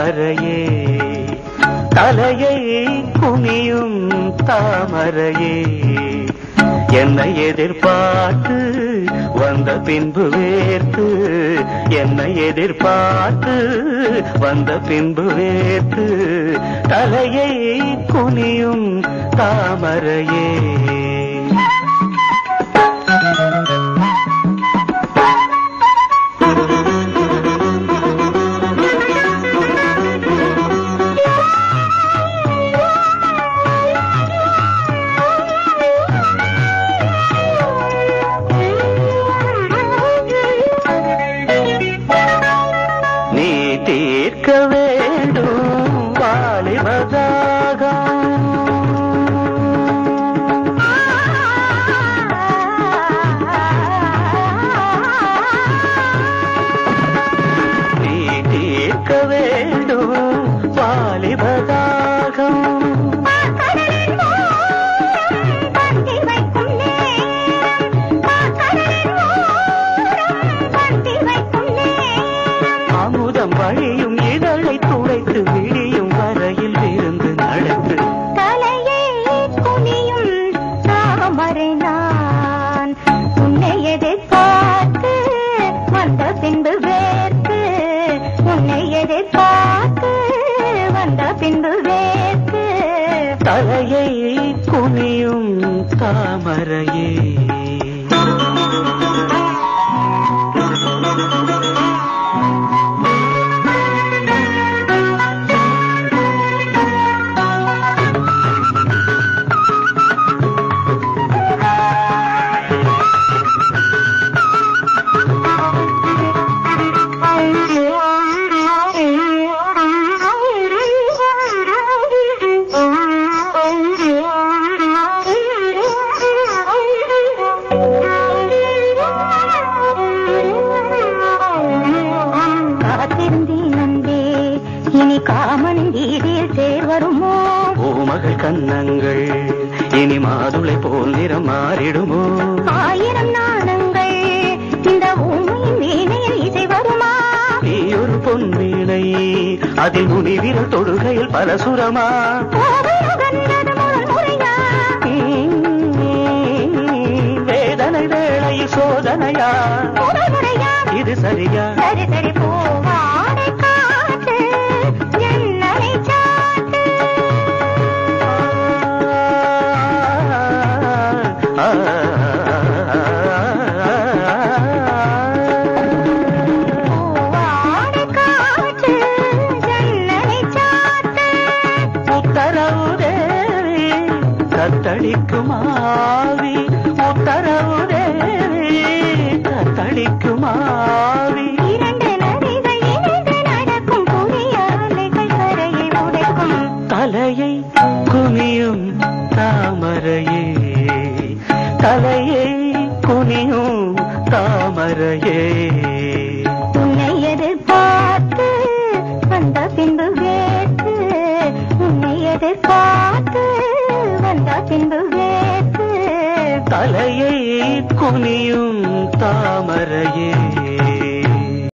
தாமரையே தலையை குனியும் தாமரையே என்னை எதிர்பார்த்து வந்த பின்பு வேர்த்து என்னை எதிர்பார்த்து வந்த பின்பு வேர்த்து தலையை குனியும் தாமரையே தீர்க்க வேண்டும் வாலிபதாகம் நீ தீர்க்க வேண்டும் வாலிபதாகம் வழியும் இதழை துடைத்து விழியும் வரையில் இருந்து நடத்து தலையை குனியும் தாமரை நான் உன்னை எதிர்பார்த்து வந்த பின்பு வேர்த்து உன்னை எதிர்பார்த்து வந்த பின்பு வேர்த்து தலையை குனியும் தாமரையே இனி காமனின் வீதியில் தேர் வருமோ பூமகள் கன்னங்கள் இனி மாதுளை போல் நிறம் மாறிடுமோ ஆயிரம் நாணங்கள் இந்த ஊமையின் வீணையில் இசை வருமா நீ ஒரு பொன் வீணை அதில் முனி விரல் தொடுகையில் பல சுரமா வேதனை வேளையில் சோதனையா இது சரியா சரி சரி போவாடை காற்று என்னை சாட்டு போவாடை காற்று என்னை சாட்டு உத்தரவு தேவி கத்தளிக்குமாவி உத்தரவு தேவி கத்தளிக்குமாவி இரண்டு நதிகள் இணைந்து நடக்கும் புதிய அலைகள் கரையை உடைக்கும் தலையை குனியும் தாமரையே தலையை குனியும் தாமரையே உன்னை எதிர்பார்த்து வந்த பின்பு வேர்த்து உன்னை எதிர்பார்த்து வந்த பின்பு வேர்த்து தலையை குனியும் தாமரையே